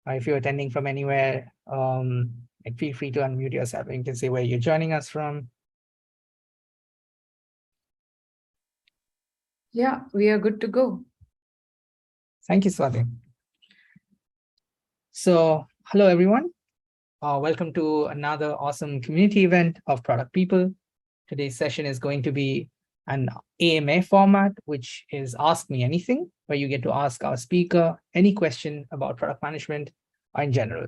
If you're attending from anywhere, feel free to unmute yourself and you can say where you're joining us from. Yeah, we are good to go. Thank you, Swati. So, hello, everyone. Welcome to another awesome community event of Product People. Today's session is going to be an AMA format, which is Ask Me Anything, where you get to ask our speaker any question about product management or in general.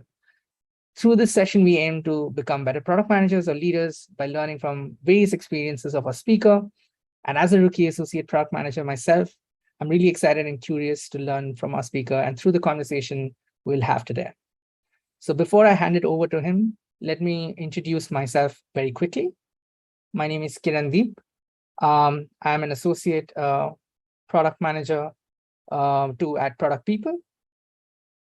Through this session, we aim to become better product managers or leaders by learning from various experiences of our speaker. And as a rookie associate product manager myself, I'm really excited and curious to learn from our speaker and through the conversation we'll have today. So before I hand it over to him, let me introduce myself very quickly. My name is Kirandeep. I'm an associate product manager at Product People.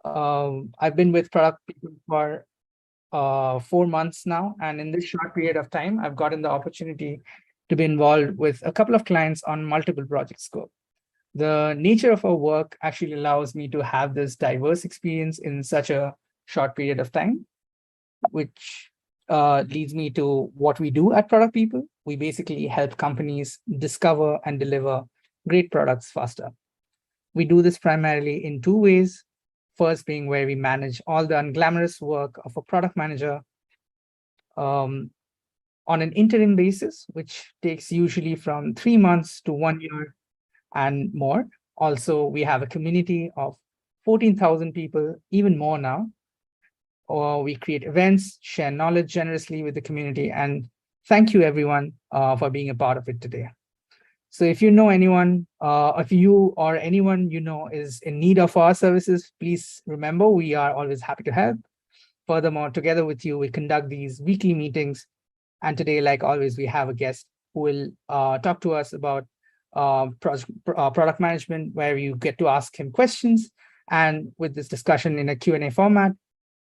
I've been with Product People for 4 months now. And in this short period of time, I've gotten the opportunity to be involved with a couple of clients on multiple project scope. The nature of our work actually allows me to have this diverse experience in such a short period of time, which leads me to what we do at Product People. We basically help companies discover and deliver great products faster. We do this primarily in two ways. First being where we manage all the unglamorous work of a product manager on an interim basis, which takes usually from 3 months to 1 year and more. Also, we have a community of 14,000 people, even more now. We create events, share knowledge generously with the community, and thank you everyone for being a part of it today. So if you know anyone, if you or anyone you know is in need of our services, please remember we are always happy to help. Furthermore, together with you, we conduct these weekly meetings. And today, like always, we have a guest who will talk to us about product management, where you get to ask him questions, and with this discussion in a Q&A format,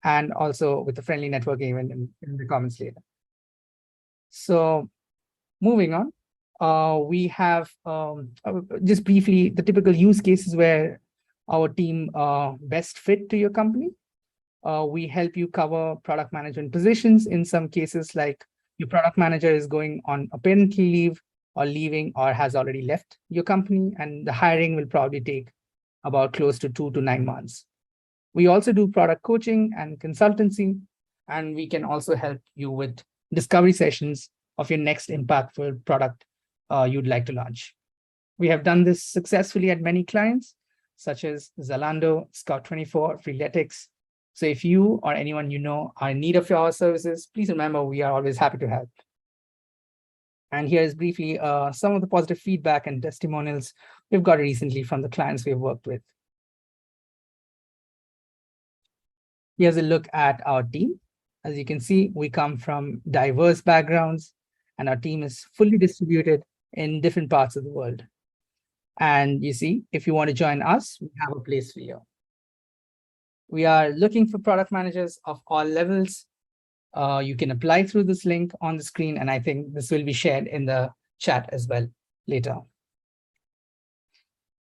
and also with a friendly networking event in the comments later. So moving on. We have just briefly the typical use cases where our team best fit to your company. We help you cover product management positions in some cases, like your product manager is going on a parental leave or leaving or has already left your company, and the hiring will probably take about close to 2 to 9 months. We also do product coaching and consultancy, and we can also help you with discovery sessions of your next impactful product you'd like to launch. We have done this successfully at many clients, such as Zalando, Scout24, Freeletics. So if you or anyone you know are in need of our services, please remember we are always happy to help. And here is briefly some of the positive feedback and testimonials we've got recently from the clients we've worked with. Here's a look at our team. As you can see, we come from diverse backgrounds, and our team is fully distributed in different parts of the world. And you see, if you want to join us, we have a place for you. We are looking for product managers of all levels. You can apply through this link on the screen, and I think this will be shared in the chat as well later.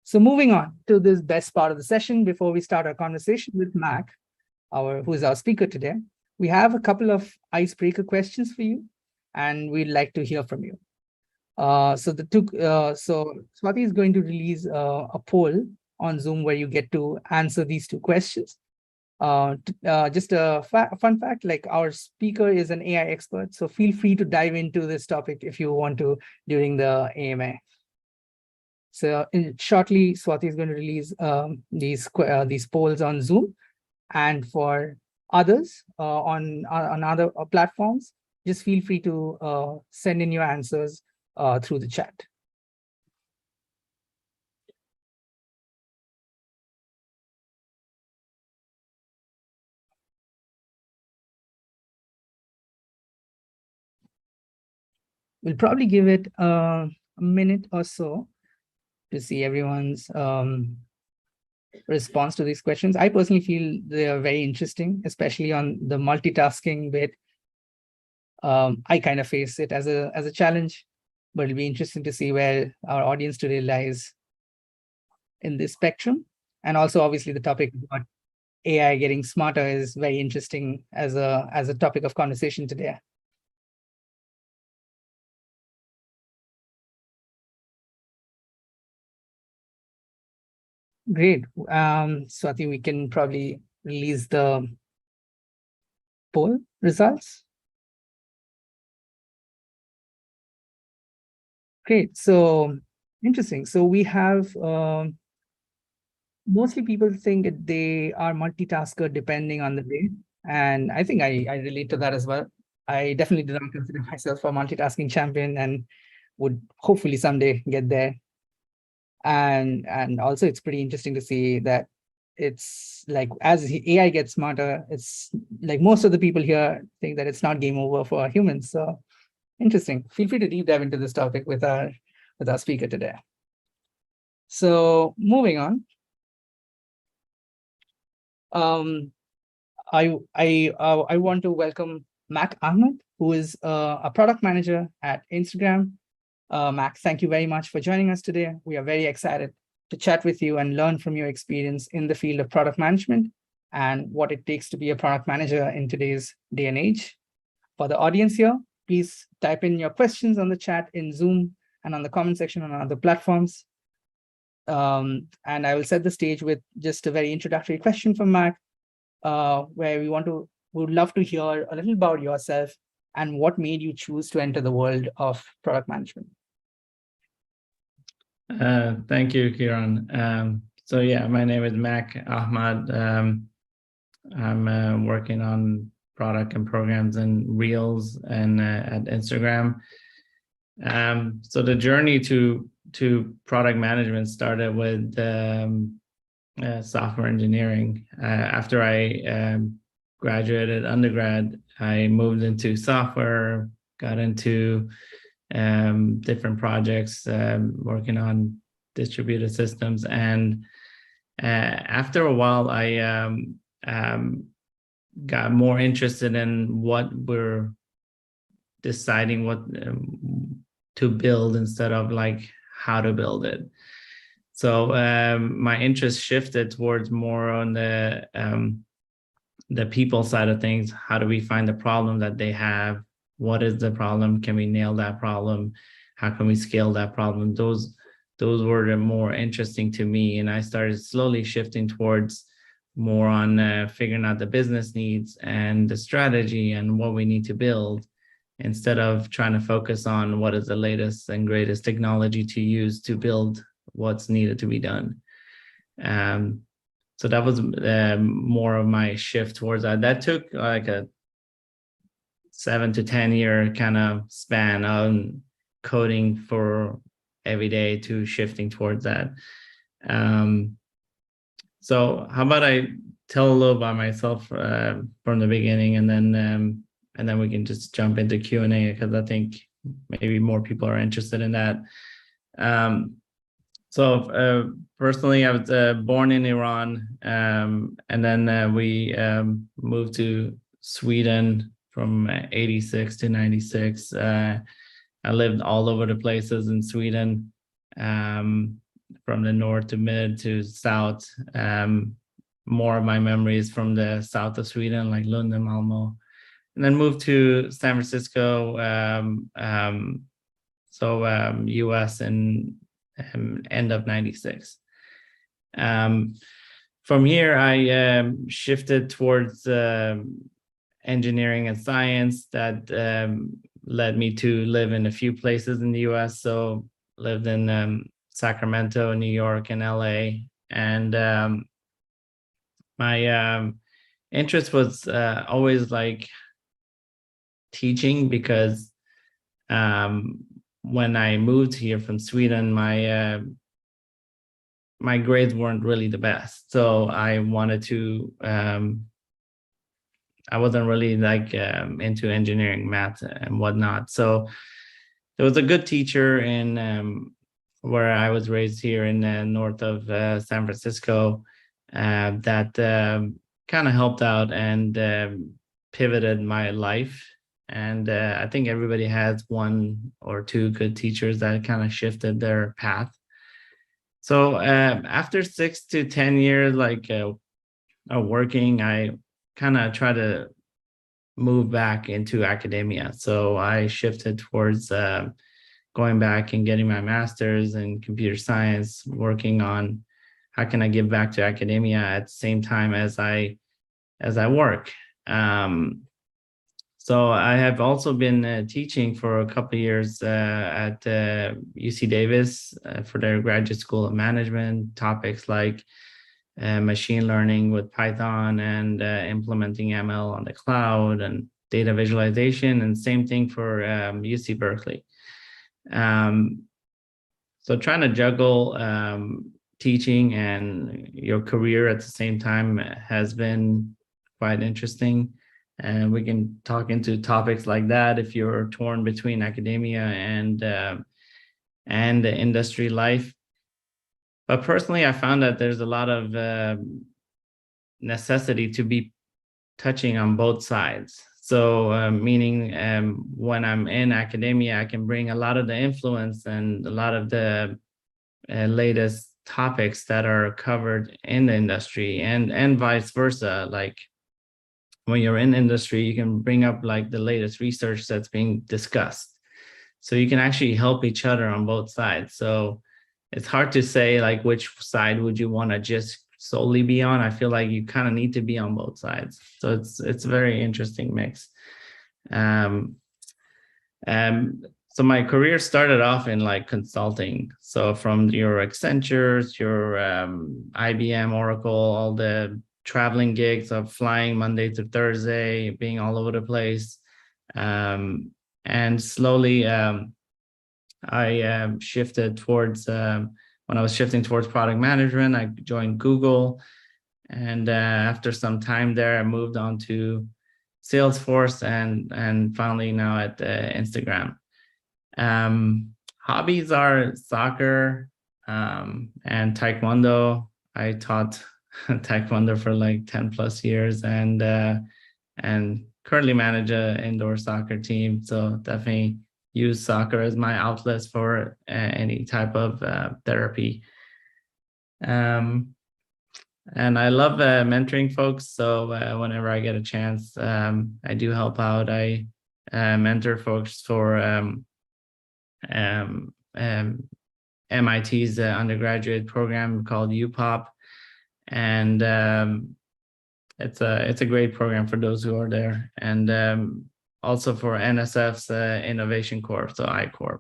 So moving on to this best part of the session, before we start our conversation with Mak, who is our speaker today, we have a couple of icebreaker questions for you, and we'd like to hear from you. So Swati is going to release a poll on Zoom where you get to answer these two questions. Just a fun fact, like our speaker is an AI expert, so feel free to dive into this topic if you want to during the AMA. So shortly, Swati is going to release these polls on Zoom, and for others on other platforms, just feel free to send in your answers through the chat. We'll probably give it a minute or so to see everyone's response to these questions. I personally feel they are very interesting, especially on the multitasking bit. I kind of face it as a challenge, but it'll be interesting to see where our audience today lies in this spectrum. And also, obviously, the topic about AI getting smarter is very interesting as a topic of conversation today. Great. So I think we can probably release the poll results. Great. So interesting. So we have mostly people think that they are multitasker depending on the day. And I think I relate to that as well. I definitely do not consider myself a multitasking champion and would hopefully someday get there. And also it's pretty interesting to see that it's like as AI gets smarter, it's like most of the people here think that it's not game over for humans. So interesting. Feel free to deep dive into this topic with our speaker today. So moving on. I want to welcome Mak Ahmad, who is a product manager at Instagram. Mak, thank you very much for joining us today. We are very excited to chat with you and learn from your experience in the field of product management and what it takes to be a product manager in today's day and age. For the audience here, please type in your questions on the chat in Zoom and on the comment section on other platforms. And I will set the stage with just a very introductory question from Mak, where we would love to hear a little about yourself and what made you choose to enter the world of product management. Thank you, Kiran. So yeah, my name is Mak Ahmad. I'm working on product and programs and Reels and at Instagram. So the journey to product management started with software engineering. After I graduated undergrad, I moved into software, got into different projects, working on distributed systems. And after a while, I got more interested in what we're deciding what to build instead of like how to build it. So my interest shifted towards more on the people side of things. How do we find the problem that they have? What is the problem? Can we nail that problem? How can we scale that problem? Those were the more interesting to me. And I started slowly shifting towards more on figuring out the business needs and the strategy and what we need to build, instead of trying to focus on what is the latest and greatest technology to use to build what's needed to be done. So that was more of my shift towards that. That took like a 7 to 10 year kind of span on coding for every day to shifting towards that. So how about I tell a little about myself from the beginning, and then we can just jump into Q&A, because I think maybe more people are interested in that. So personally, I was born in Iran, and then we moved to Sweden from 86 to 96. I lived all over the places in Sweden, from the north to mid to south. More of my memories from the south of Sweden, like Lund and Malmo, and then moved to San Francisco, US in end of 96. From here, I shifted towards engineering and science. That led me to live in a few places in the US. So lived in Sacramento, New York, and LA. And my interest was always like teaching, because when I moved here from Sweden, my grades weren't really the best. So I wanted to, I wasn't really like into engineering, math and whatnot. So there was a good teacher in where I was raised here in north of San Francisco that kind of helped out and pivoted my life. And I think everybody has one or two good teachers that kind of shifted their path. So after 6 to 10 years, like are working, I kind of try to move back into academia. So I shifted towards going back and getting my master's in computer science, working on how can I give back to academia at the same time as I work. So I have also been teaching for a couple of years at UC Davis for their graduate school of management, topics like machine learning with Python and implementing ML on the cloud and data visualization, and same thing for UC Berkeley. So trying to juggle teaching and your career at the same time has been quite interesting. And we can talk into topics like that if you're torn between academia and the industry life. But personally, I found that there's a lot of necessity to be touching on both sides. So meaning when I'm in academia, I can bring a lot of the influence and a lot of the latest topics that are covered in the industry, and vice versa. Like when you're in industry, you can bring up like the latest research that's being discussed. So you can actually help each other on both sides. So it's hard to say like which side would you want to just solely be on. I feel like you kind of need to be on both sides. So it's a very interesting mix. So my career started off in like consulting. So from your Accentures, your IBM, Oracle, all the traveling gigs of flying Monday to Thursday, being all over the place. And slowly I shifted towards, when I was shifting towards product management, I joined Google. And after some time there, I moved on to Salesforce and finally now at Instagram. Hobbies are soccer and Taekwondo. I taught Taekwondo for like 10 plus years and currently manage an indoor soccer team. So definitely use soccer as my outlets for any type of therapy. And I love mentoring folks. So whenever I get a chance, I do help out. I mentor folks for MIT's undergraduate program called UPOP. And it's a great program for those who are there. And also for NSF's Innovation Corp, so iCorp.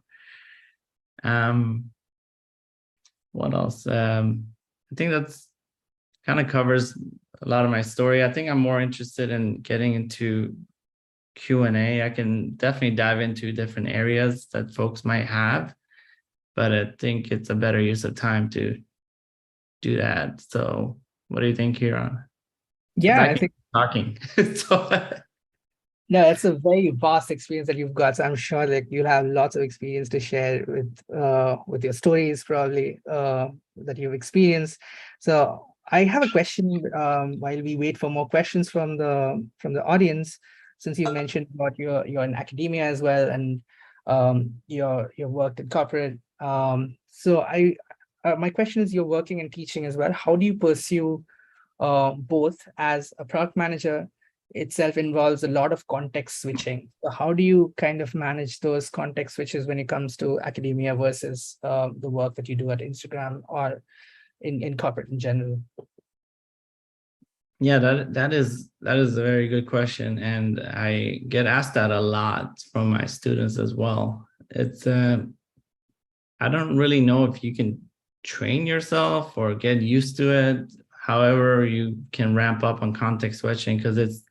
What else? I think that's kind of covers a lot of my story. I think I'm more interested in getting into Q&A. I can definitely dive into different areas that folks might have, but I think it's a better use of time to do that. So what do you think, Kieran? Yeah, I think talking. So, no, it's a very vast experience that you've got. So I'm sure that you'll have lots of experience to share with your stories, probably that you've experienced. So I have a question while we wait for more questions from the audience. Since you mentioned about you're in academia as well, and you're worked in corporate. So my question is, you're working and teaching as well. How do you pursue both? As a product manager itself involves a lot of context switching. So how do you kind of manage those context switches when it comes to academia versus the work that you do at Instagram or in corporate in general? Yeah, that is a very good question, and I get asked that a lot from my students as well. It's I don't really know if you can train yourself or get used to it. However, you can ramp up on context switching because it's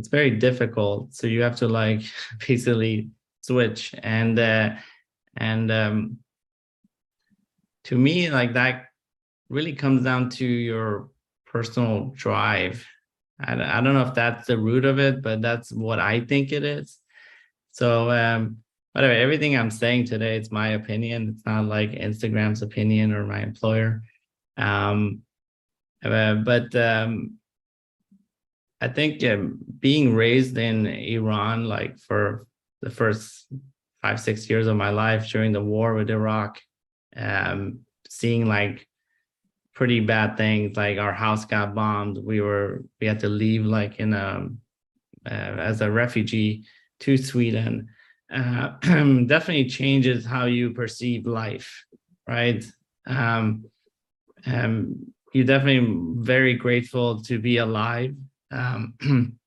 very difficult. So you have to like basically switch, and to me, like that really comes down to your personal drive. I don't know if that's the root of it, but that's what I think it is. So by the way, everything I'm saying today, it's my opinion. It's not like Instagram's opinion or my employer. But I think being raised in Iran, like for the first 5-6 years of my life during the war with Iraq, seeing like pretty bad things, like our house got bombed. We had to leave like in as a refugee to Sweden. Definitely changes how you perceive life, right? You're definitely very grateful to be alive. And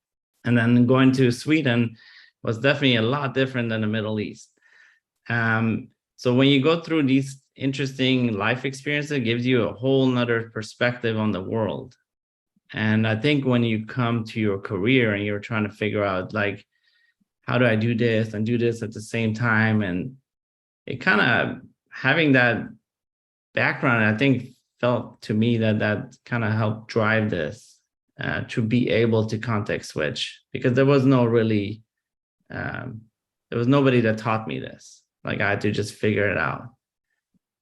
then going to Sweden was definitely a lot different than the Middle East. So when you go through these interesting life experiences, it gives you a whole nother perspective on the world. And I think when you come to your career and you're trying to figure out, like, how do I do this and do this at the same time? And it kind of, having that background, I think, felt to me that kind of helped drive this, to be able to context switch, because there was no really, there was nobody that taught me this. Like, I had to just figure it out.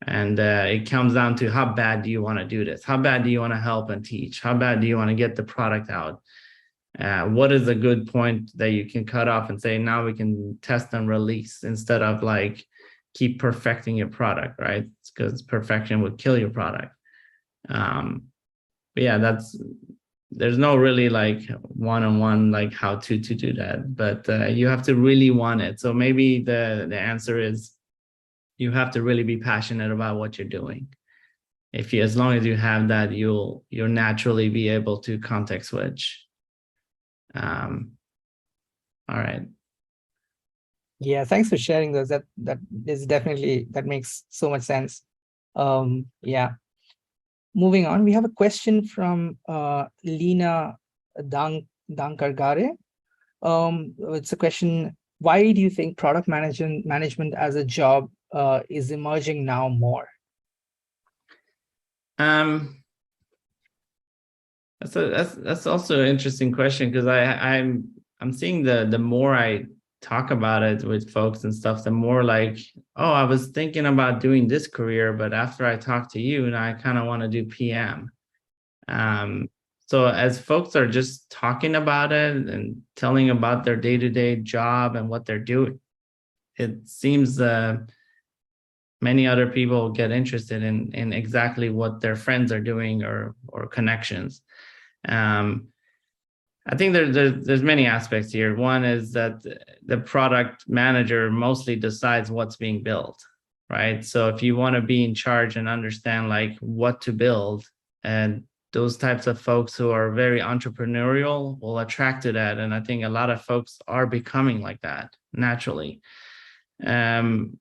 And it comes down to, how bad do you want to do this? How bad do you want to help and teach? How bad do you want to get the product out? What is a good point that you can cut off and say, now we can test and release, instead of like keep perfecting your product, right? Because perfection would kill your product. But yeah, there's no really like one-on-one like how to do that, but you have to really want it. So maybe the answer is, you have to really be passionate about what you're doing. As long as you have that, you'll naturally be able to context switch. All right. Yeah, thanks for sharing those. That is definitely, that makes so much sense. Yeah. Moving on, we have a question from Lena Dankargare. It's a question: why do you think product management as a job is emerging now more? That's also an interesting question, because I'm seeing the more I talk about it with folks and stuff, the more like, oh, I was thinking about doing this career, but after I talk to you, and I kind of want to do PM. So as folks are just talking about it and telling about their day-to-day job and what they're doing, it seems many other people get interested in exactly what their friends are doing or connections. I think there's many aspects here. One is that the product manager mostly decides what's being built, right? So if you want to be in charge and understand like what to build, and those types of folks who are very entrepreneurial will attract to that. And I think a lot of folks are becoming like that naturally. And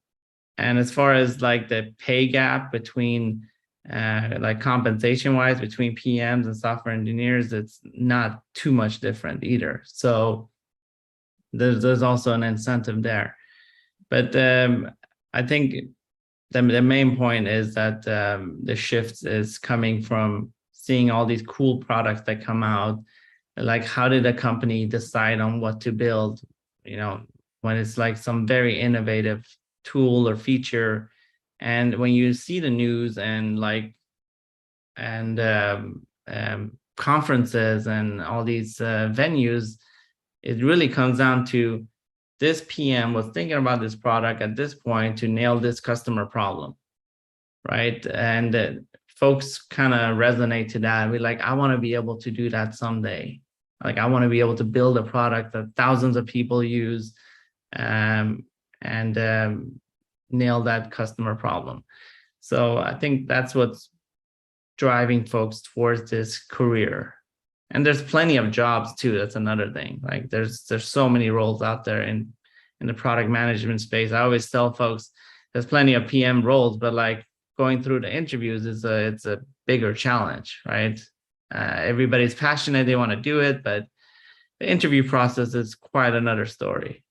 as far as like the pay gap between like compensation wise between PMs and software engineers, it's not too much different either. So there's also an incentive there. But I think the main point is that the shift is coming from seeing all these cool products that come out. Like, how did a company decide on what to build? When it's like some very innovative tool or feature, and when you see the news and conferences and all these venues, it really comes down to, this PM was thinking about this product at this point to nail this customer problem, right? And folks kind of resonate to that. We're like, I want to be able to do that someday. Like, I want to be able to build a product that thousands of people use, and nail that customer problem. So I think that's what's driving folks towards this career. And there's plenty of jobs too. That's another thing. Like, there's so many roles out there in the product management space. I always tell folks there's plenty of PM roles, but like, going through the interviews it's a bigger challenge, right? Everybody's passionate, they want to do it, but the interview process is quite another story.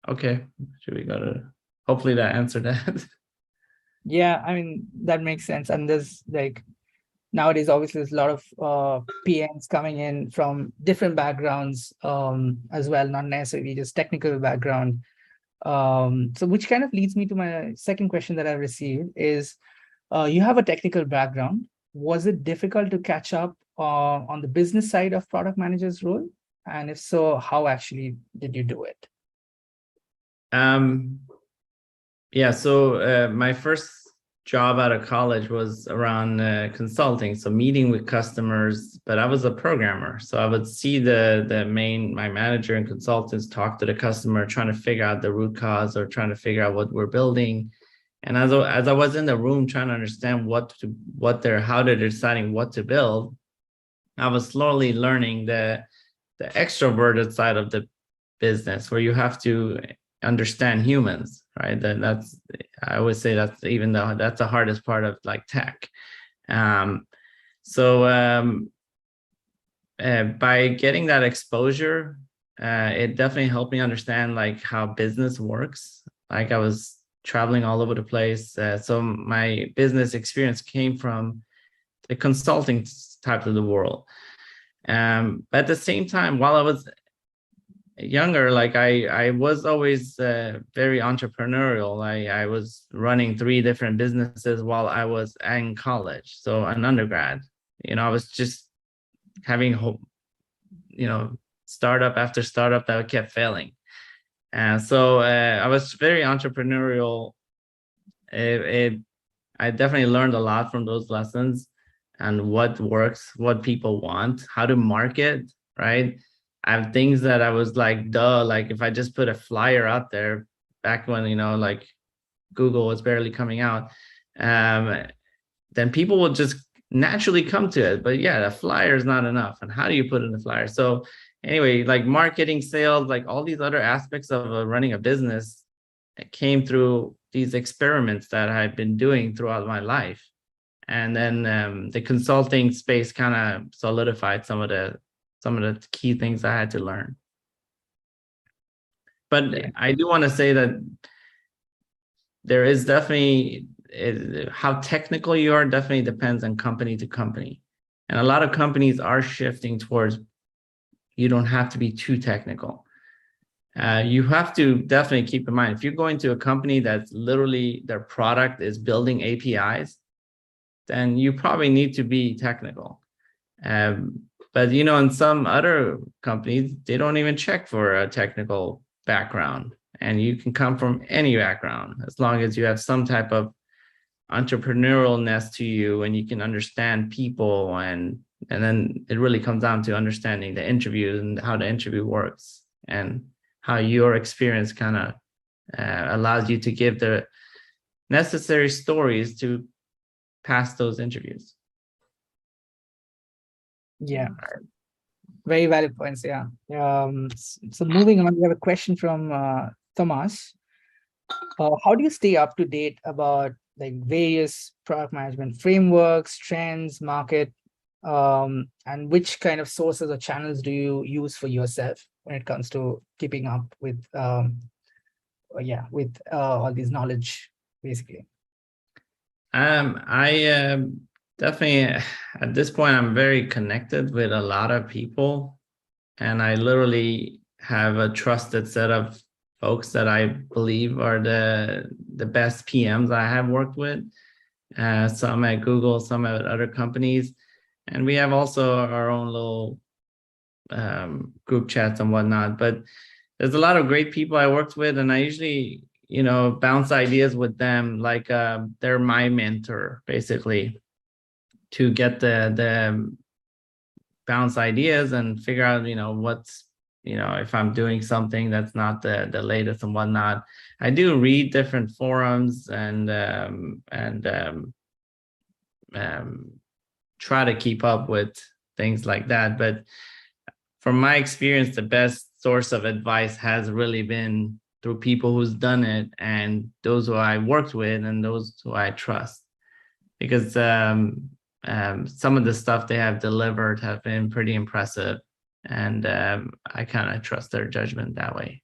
Okay, should we go to, hopefully that answered that. Yeah, I mean, that makes sense. And there's like, nowadays, obviously, there's a lot of PMs coming in from different backgrounds as well, not necessarily just technical background. So which kind of leads me to my second question that I received is, you have a technical background. Was it difficult to catch up on the business side of product manager's role? And if so, how actually did you do it? Yeah, so my first job out of college was around consulting, so meeting with customers, but I was a programmer, so I would see my manager and consultants talk to the customer, trying to figure out the root cause or trying to figure out what we're building. And as I was in the room trying to understand how they're deciding what to build, I was slowly learning the extroverted side of the business, where you have to understand humans, right? That's I always say that's the hardest part of like tech. By getting that exposure, it definitely helped me understand like how business works. Like I was traveling all over the place, so my business experience came from the consulting type of the world. But at the same time, while I was younger, like I was always very entrepreneurial. I was running 3 different businesses while I was in college, so an undergrad. I was just having hope, startup after startup that kept failing. And so I was very entrepreneurial. I definitely learned a lot from those lessons, and what works, what people want, how to market, right? I have things that I was like, duh, like if I just put a flyer out there back when, like Google was barely coming out, then people will just naturally come to it. But yeah, the flyer is not enough. And how do you put in the flyer? So anyway, like marketing, sales, like all these other aspects of running a business, it came through these experiments that I've been doing throughout my life. And then the consulting space kind of solidified some of the key things I had to learn. But yeah, I do want to say that there is definitely how technical you are definitely depends on company to company. And a lot of companies are shifting towards you don't have to be too technical. You have to definitely keep in mind, if you're going to a company that's literally their product is building APIs, then you probably need to be technical. But in some other companies, they don't even check for a technical background, and you can come from any background as long as you have some type of entrepreneurialness to you, and you can understand people, and then it really comes down to understanding the interview and how the interview works, and how your experience kind of allows you to give the necessary stories to pass those interviews. Yeah, very valid points. Yeah. So moving on, we have a question from Thomas. How do you stay up to date about like various product management frameworks, trends, market, and which kind of sources or channels do you use for yourself when it comes to keeping up with all these knowledge, basically? I definitely, at this point, I'm very connected with a lot of people, and I literally have a trusted set of folks that I believe are the best PMs I have worked with. Some at Google, some at other companies, and we have also our own little group chats and whatnot. But there's a lot of great people I worked with, and I usually bounce ideas with them, like they're my mentor, basically, to get the bounce ideas and figure out, what's, if I'm doing something that's not the latest and whatnot. I do read different forums and try to keep up with things like that. But from my experience, the best source of advice has really been through people who's done it, and those who I worked with, and those who I trust, because some of the stuff they have delivered have been pretty impressive, and I kind of trust their judgment that way.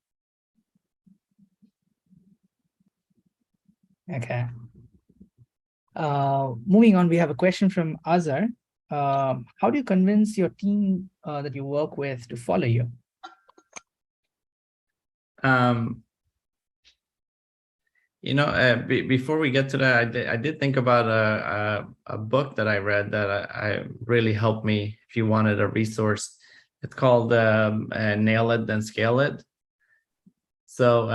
Okay. Moving on, we have a question from Azhar. How do you convince your team that you work with to follow you? Before we get to that, I did think about a book that I read that I really helped me. If you wanted a resource, it's called Nail It Then Scale It. So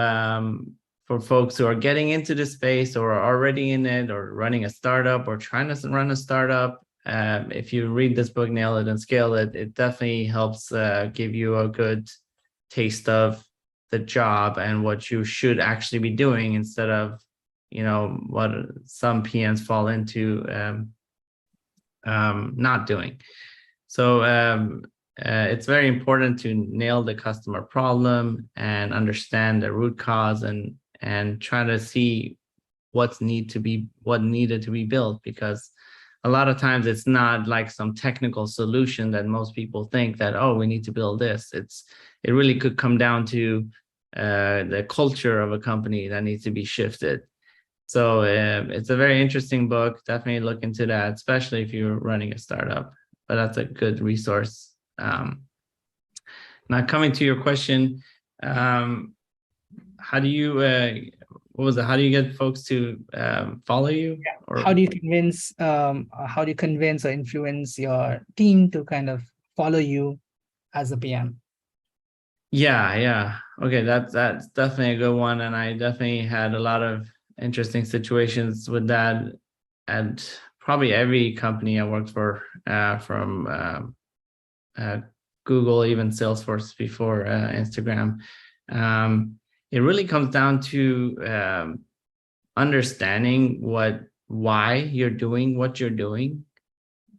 for folks who are getting into the space or are already in it or running a startup or trying to run a startup. If you read this book, Nail It and Scale It, it definitely helps give you a good taste of the job and what you should actually be doing instead of, what some PMs fall into not doing. So it's very important to nail the customer problem and understand the root cause and try to see what needed to be built, because a lot of times it's not like some technical solution that most people think that, oh, we need to build this. It really could come down to the culture of a company that needs to be shifted. So it's a very interesting book. Definitely look into that, especially if you're running a startup. But that's a good resource. Now coming to your question, how do you how do you get folks to follow you? Yeah. Or How do you convince or influence your team to kind of follow you as a PM? Yeah. Okay, that's definitely a good one. And I definitely had a lot of interesting situations with that at probably every company I worked for, from Google, even Salesforce before Instagram. It really comes down to understanding why you're doing what you're doing,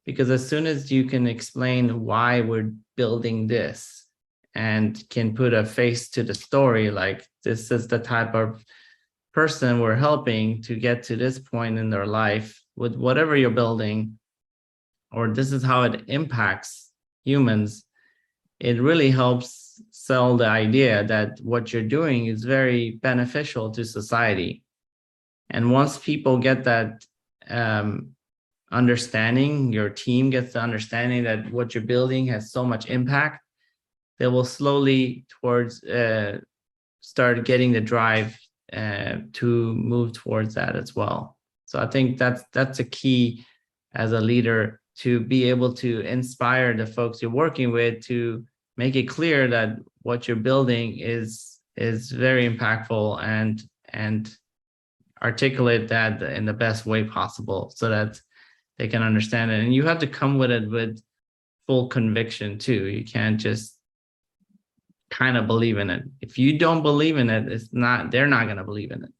because as soon as you can explain why we're building this and can put a face to the story, like this is the type of person we're helping to get to this point in their life with whatever you're building, or this is how it impacts humans, it really helps sell the idea that what you're doing is very beneficial to society. And once people get that understanding, your team gets the understanding that what you're building has so much impact, they will slowly start getting the drive to move towards that as well. So I think that's a key as a leader, to be able to inspire the folks you're working with, to make it clear that what you're building is very impactful, and articulate that in the best way possible so that they can understand it. And you have to come with it with full conviction too. You can't just kind of believe in it. If you don't believe in it, they're not going to believe in it.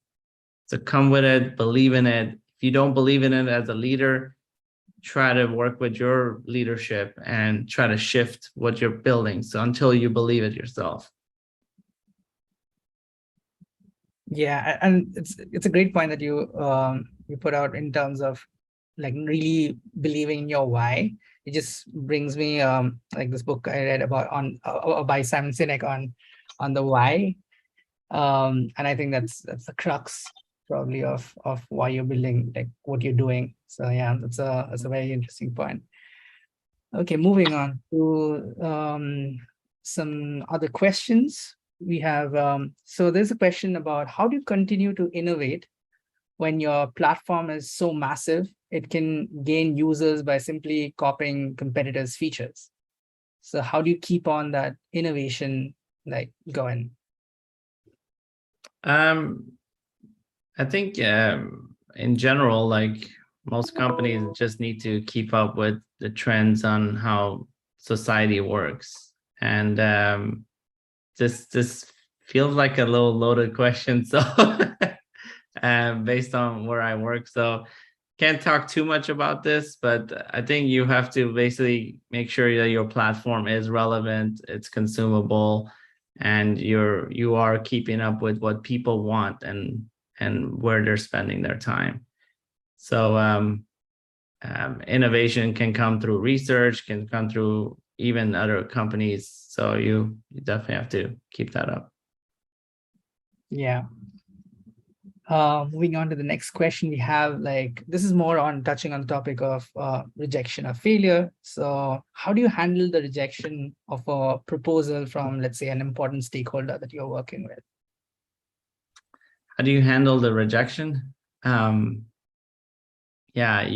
So come with it, believe in it. If you don't believe in it as a leader, try to work with your leadership and try to shift what you're building, so until you believe it yourself. Yeah, and it's a great point that you put out in terms of like really believing in your why. It just brings me like this book I read about by Simon Sinek on the why, and I think that's the crux probably of why you're building, like what you're doing. So yeah, that's a very interesting point. Okay, moving on to some other questions. We have so there's a question about how do you continue to innovate when your platform is so massive it can gain users by simply copying competitors' features. So how do you keep on that innovation like going? I think in general, like most companies just need to keep up with the trends on how society works. And this feels like a little loaded question. So based on where I work, so can't talk too much about this, but I think you have to basically make sure that your platform is relevant, it's consumable, and you are keeping up with what people want and where they're spending their time. So innovation can come through research, can come through even other companies. So you definitely have to keep that up. Yeah. Moving on to the next question we have, like this is more on touching on the topic of rejection or failure. So how do you handle the rejection of a proposal from, let's say, an important stakeholder that you're working with? How do you handle the rejection? Yeah,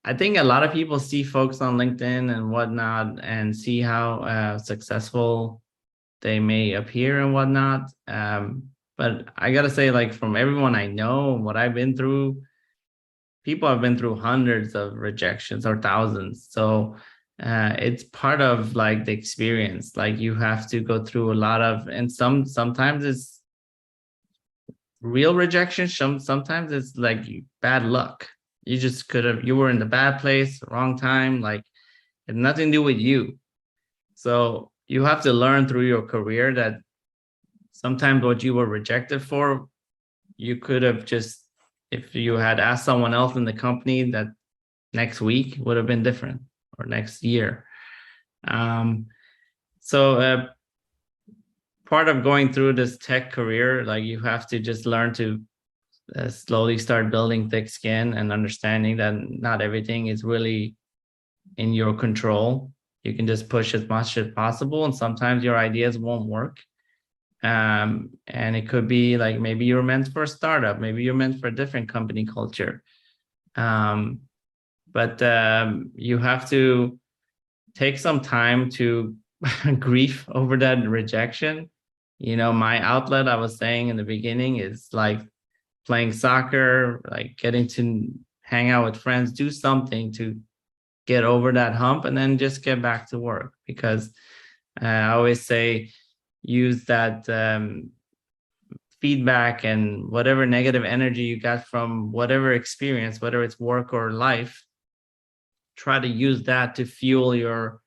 I think a lot of people see folks on LinkedIn and whatnot and see how successful they may appear and whatnot. But I gotta say, like, from everyone I know and what I've been through, people have been through hundreds of rejections or thousands. So it's part of like the experience. Like you have to go through a lot of, and sometimes it's real rejection. Sometimes it's like bad luck. You were in the bad place, wrong time. Like it had nothing to do with you. So you have to learn through your career that sometimes what you were rejected for, you could have just, if you had asked someone else in the company, that next week would have been different, or next year. So part of going through this tech career, like you have to just learn to slowly start building thick skin and understanding that not everything is really in your control. You can just push as much as possible, and sometimes your ideas won't work. And it could be like maybe you're meant for a startup, maybe you're meant for a different company culture. But you have to take some time to grieve over that rejection. My outlet, I was saying in the beginning, is like playing soccer, like getting to hang out with friends, do something to get over that hump, and then just get back to work. Because I always say, use that feedback and whatever negative energy you got from whatever experience, whether it's work or life, try to use that to fuel your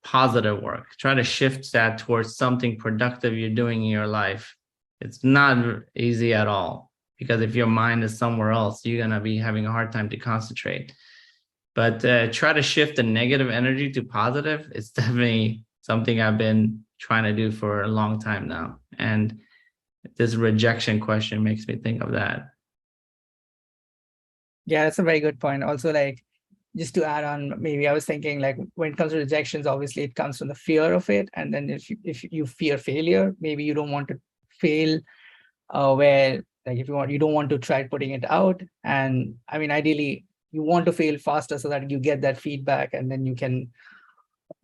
positive work. Try to shift that towards something productive you're doing in your life. It's not easy at all, because if your mind is somewhere else, you're going to be having a hard time to concentrate. But try to shift the negative energy to positive. It's definitely something I've been trying to do for a long time now. And this rejection question makes me think of that. Yeah, that's a very good point. Also, like, just to add on, maybe I was thinking, like, when it comes to rejections, obviously it comes from the fear of it. And then if you fear failure, maybe you don't want to fail, where, like, if you don't want to try putting it out. And I mean, ideally, you want to fail faster so that you get that feedback, and then you can,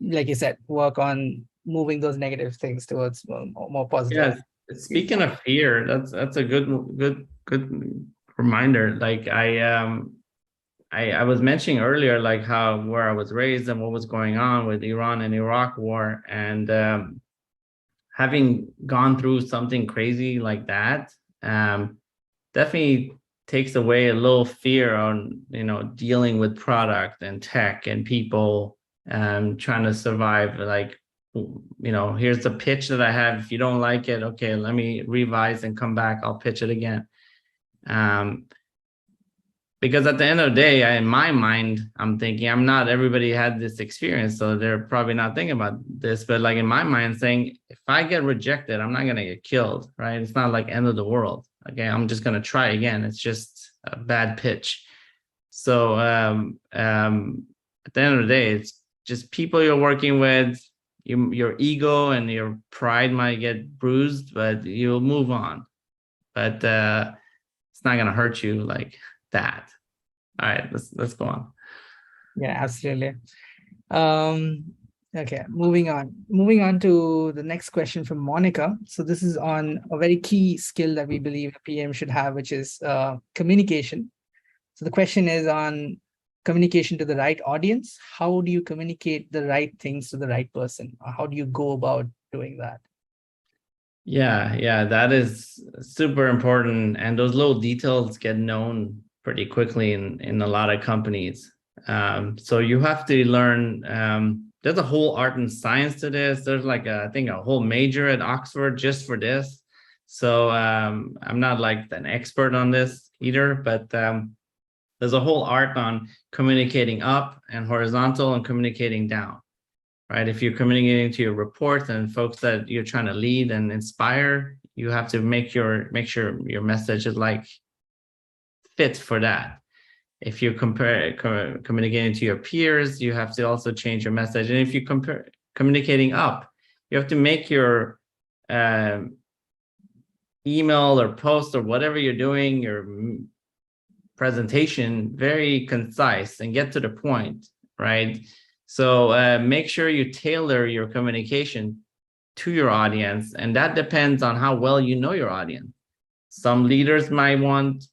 like you said, work on moving those negative things towards more positive. Yes. Speaking of fear, that's a good reminder. Like I was mentioning earlier, like where I was raised and what was going on with Iran and Iraq war, and having gone through something crazy like that, definitely takes away a little fear on dealing with product and tech and people, trying to survive. Like, here's the pitch that I have. If you don't like it, okay, let me revise and come back. I'll pitch it again. Because at the end of the day, in my mind, I'm thinking, not everybody had this experience, so they're probably not thinking about this. But like in my mind, saying, if I get rejected, I'm not gonna get killed, right? It's not like end of the world. Okay, I'm just gonna try again. It's just a bad pitch. So at the end of the day, it's just people you're working with. Your ego and your pride might get bruised, but you'll move on. But it's not gonna hurt you like that. All right, let's go on. Yeah, absolutely. Okay, moving on to the next question from Monica. So this is on a very key skill that we believe a PM should have, which is communication. So the question is on communication to the right audience. How do you communicate the right things to the right person? How do you go about doing that? Yeah, that is super important. And those little details get known pretty quickly in a lot of companies. So you have to learn, there's a whole art and science to this. There's like I think a whole major at Oxford just for this. So I'm not like an expert on this either, but there's a whole art on communicating up and horizontal and communicating down, right? If you're communicating to your reports and folks that you're trying to lead and inspire, you have to make sure your message is like fit for that. If you communicating to your peers, you have to also change your message. And if you communicating up, you have to make your email or post or whatever you're doing, your presentation, very concise and get to the point, right? So make sure you tailor your communication to your audience, and that depends on how well you know your audience. Some leaders might want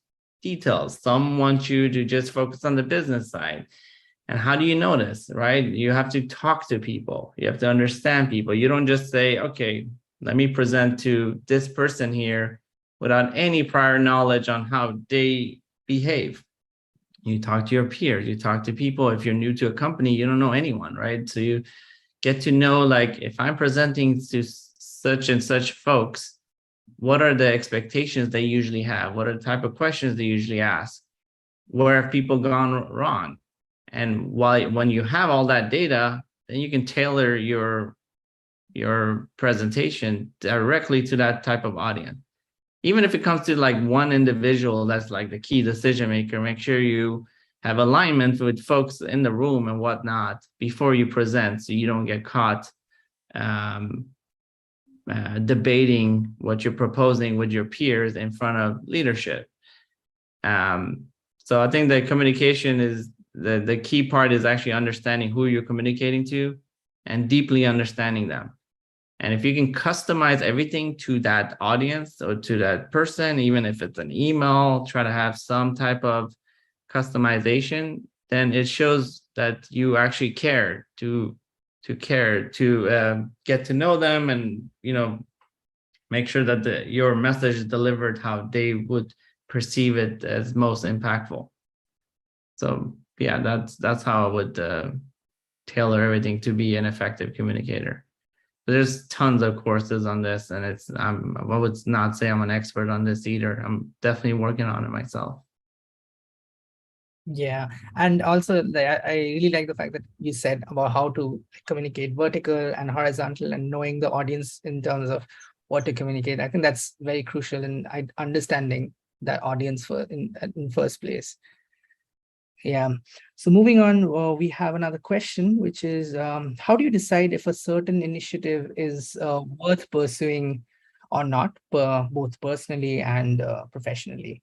details. Some want you to just focus on the business side. And how do you know this, right? You have to talk to people. You have to understand people. You don't just say, okay, let me present to this person here without any prior knowledge on how they behave. You talk to your peers, you talk to people. If you're new to a company, you don't know anyone, right? So you get to know, like, if I'm presenting to such and such folks, what are the expectations they usually have? What are the type of questions they usually ask? Where have people gone wrong? And when you have all that data, then you can tailor your presentation directly to that type of audience. Even if it comes to like one individual that's like the key decision maker, make sure you have alignment with folks in the room and whatnot before you present, so you don't get caught debating what you're proposing with your peers in front of leadership. So I think the communication is the key part, is actually understanding who you're communicating to and deeply understanding them. And if you can customize everything to that audience or to that person, even if it's an email, try to have some type of customization, then it shows that you actually care to get to know them, and make sure that your message is delivered how they would perceive it as most impactful. So yeah, that's how I would tailor everything to be an effective communicator. There's tons of courses on this, and I would not say I'm an expert on this either. I'm definitely working on it myself. Yeah, and also I really like the fact that you said about how to communicate vertical and horizontal, and knowing the audience in terms of what to communicate. I think that's very crucial in understanding that audience in first place. Yeah. So moving on, we have another question, which is, how do you decide if a certain initiative is worth pursuing or not, both personally and professionally?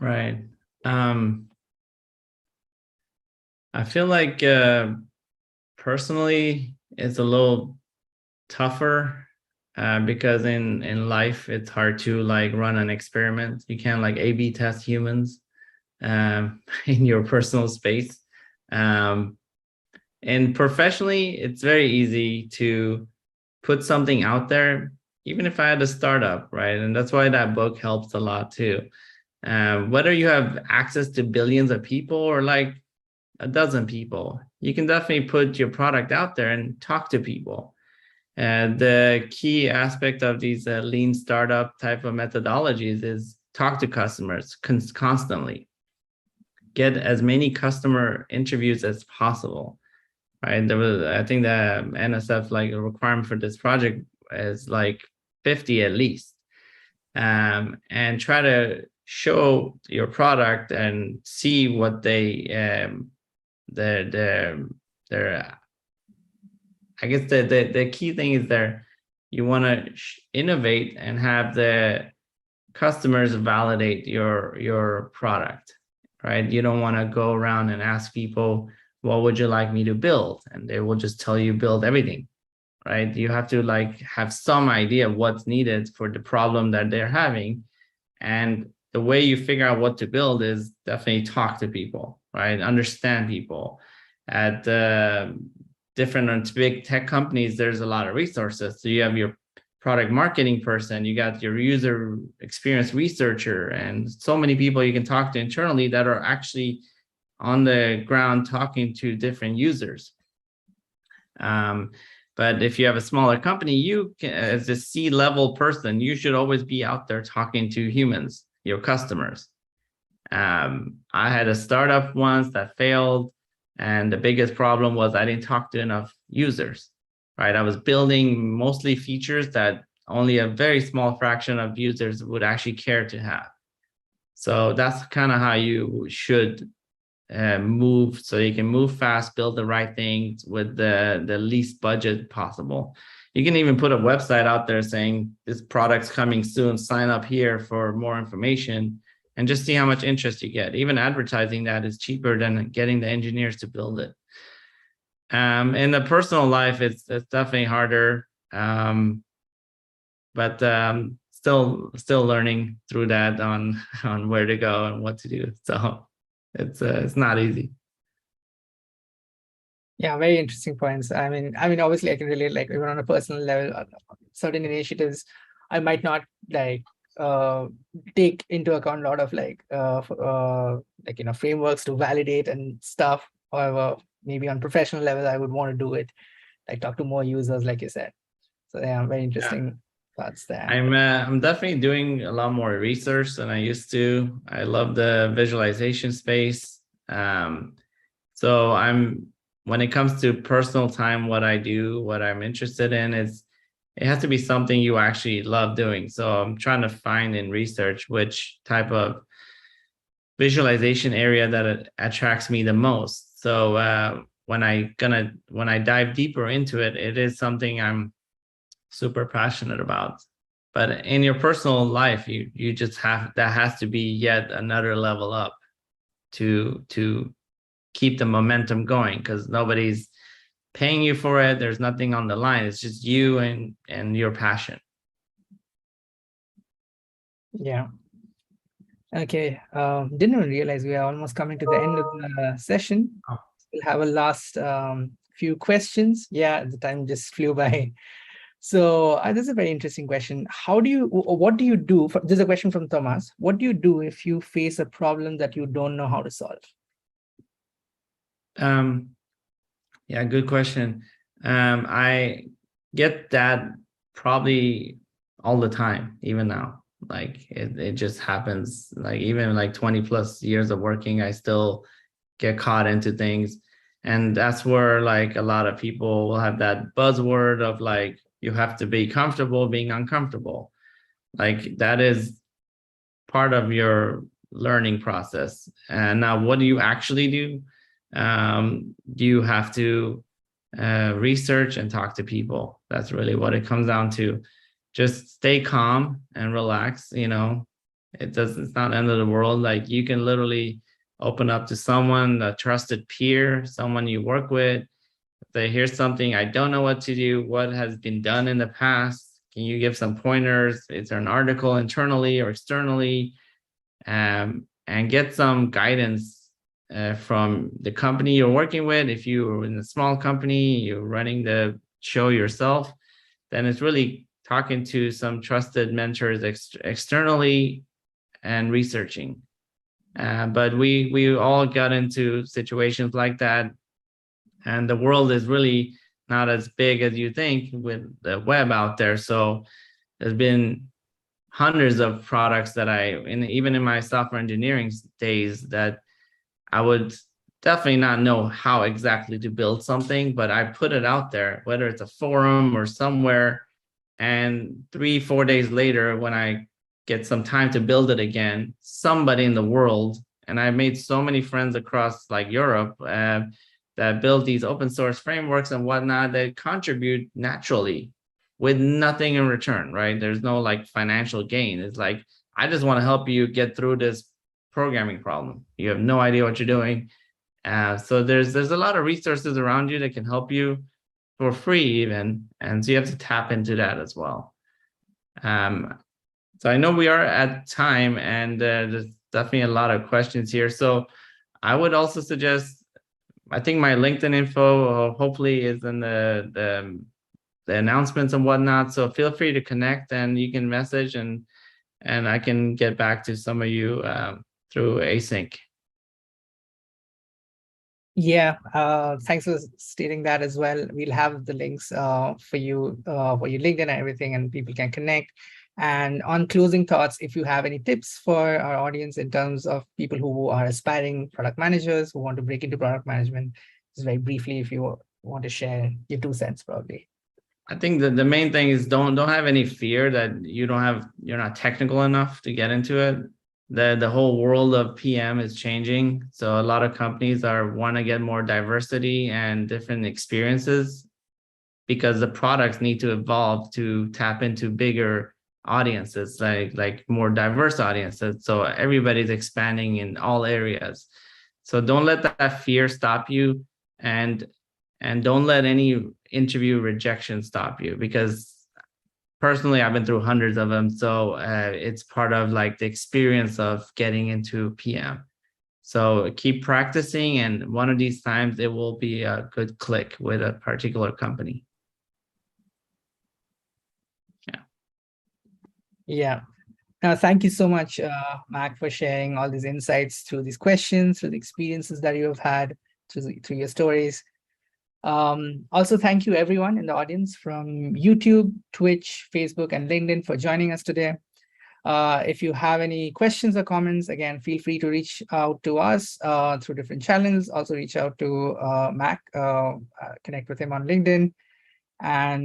Right. I feel like personally, it's a little tougher because in life, it's hard to like run an experiment. You can't like A/B test humans in your personal space. And professionally, it's very easy to put something out there, even if I had a startup, right? And that's why that book helps a lot too. Whether you have access to billions of people or like a dozen people, you can definitely put your product out there and talk to people. And the key aspect of these lean startup type of methodologies is talk to customers constantly. Get as many customer interviews as possible, right? I think the NSF like a requirement for this project is like 50 at least, and try to show your product and see what their I guess the key thing is you want to innovate and have the customers validate your product, right? You don't want to go around and ask people, what would you like me to build? And they will just tell you build everything, right? You have to like have some idea of what's needed for the problem that they're having. And the way you figure out what to build is definitely talk to people, right? Understand people. At different big tech companies, there's a lot of resources. So you have your product marketing person, you got your user experience researcher, and so many people you can talk to internally that are actually on the ground talking to different users. But if you have a smaller company, you can, as a C-level person, you should always be out there talking to humans, your customers. I had a startup once that failed, and the biggest problem was I didn't talk to enough users, right? I was building mostly features that only a very small fraction of users would actually care to have. So that's kind of how you should move, so you can move fast, build the right things with the least budget possible. You can even put a website out there saying this product's coming soon, sign up here for more information, and just see how much interest you get. Even advertising that is cheaper than getting the engineers to build it. In the personal life, it's definitely harder, but still learning through that on where to go and what to do. So it's not easy. Yeah, very interesting points. I mean, obviously, I can relate. Like even on a personal level, certain initiatives, I might not like take into account a lot of like frameworks to validate and stuff. However, maybe on professional level, I would want to do it, like talk to more users, like you said. So yeah, very interesting thoughts there. I'm definitely doing a lot more research than I used to. I love the visualization space. So when it comes to personal time, what I do, what I'm interested in is it has to be something you actually love doing. So I'm trying to find in research which type of visualization area that attracts me the most. So when I dive deeper into it, it is something I'm super passionate about. But in your personal life, you just that has to be yet another level up to keep the momentum going, because nobody's paying you for it. There's nothing on the line. It's just you and your passion. Yeah. Okay. Didn't even realize we are almost coming to the end of the session. Oh. We'll have a last few questions. Yeah, the time just flew by. So this is a very interesting question. What do you do? This is a question from Thomas. What do you do if you face a problem that you don't know how to solve? Yeah, good question. I get that probably all the time, even now. Like it just happens. Like even like 20 plus years of working, I still get caught into things. And that's where like a lot of people will have that buzzword of like, you have to be comfortable being uncomfortable. Like that is part of your learning process. And now what do you actually do? You have to research and talk to people. That's really what it comes down to. Just stay calm and relax. It's not the end of the world. Like you can literally open up to someone, a trusted peer, someone you work with. If they hear something, I don't know what to do, what has been done in the past, can you give some pointers? Is there an article internally or externally? And get some guidance from the company you're working with. If you're in a small company, you're running the show yourself, then it's really talking to some trusted mentors externally and researching. But we all got into situations like that, and the world is really not as big as you think with the web out there. So there's been hundreds of products that even in my software engineering days, that I would definitely not know how exactly to build something, but I put it out there, whether it's a forum or somewhere. And 3-4 days later, when I get some time to build it again, somebody in the world, and I've made so many friends across like Europe that build these open source frameworks and whatnot that contribute naturally with nothing in return, right? There's no like financial gain. It's like, I just want to help you get through this programming problem. You have no idea what you're doing. So there's a lot of resources around you that can help you for free even. And so you have to tap into that as well. So I know we are at time, and there's definitely a lot of questions here. So I would also suggest, I think my LinkedIn info hopefully is in the announcements and whatnot. So feel free to connect, and you can message, and I can get back to some of you through async. Yeah, thanks for stating that as well. We'll have the links for you for your LinkedIn and everything, and people can connect. And on closing thoughts, if you have any tips for our audience in terms of people who are aspiring product managers who want to break into product management, just very briefly, if you want to share your 2 cents, probably. I think that the main thing is don't have any fear that you're not technical enough to get into it. The whole world of PM is changing. So a lot of companies want to get more diversity and different experiences, because the products need to evolve to tap into bigger audiences, like more diverse audiences. So everybody's expanding in all areas. So don't let that fear stop you, and don't let any interview rejection stop you, because personally I've been through hundreds of them. So it's part of like the experience of getting into PM. So keep practicing, and one of these times it will be a good click with a particular company. Yeah. Thank you so much, Mac, for sharing all these insights through these questions, through the experiences that you have had, through your stories. Also, thank you everyone in the audience from YouTube, Twitch, Facebook, and LinkedIn for joining us today. If you have any questions or comments, again, feel free to reach out to us through different channels. Also reach out to Mac, connect with him on LinkedIn. And